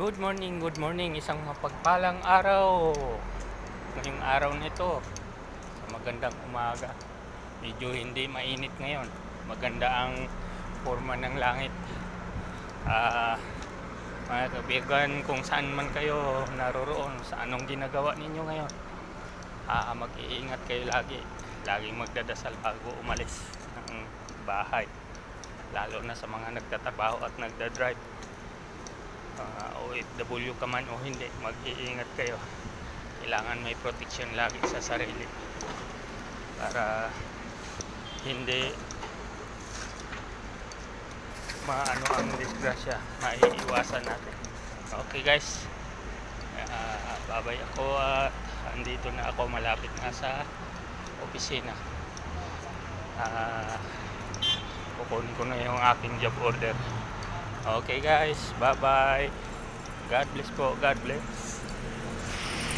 Good morning, isang mapagpalang araw. Ngayong araw nito, sa magandang umaga. Medyo hindi mainit ngayon. Maganda ang forma ng langit. Ah, mga kaibigan, kung saan man kayo naroroon, sa anong ginagawa ninyo ngayon, mag-iingat kayo lagi. Laging magdadasal bago umalis ng bahay. Lalo na sa mga nagtatrabaho at nagdadrive. OFW ka man o hindi, mag-iingat kayo. Kailangan may protection lagi sa sarili para hindi maano ang disgrasya, maiiwasan natin. Okay guys, babay ako at andito na ako, malapit na sa opisina. Kukunin ko na yung aking job order. Okay guys, bye bye. God bless po, God bless.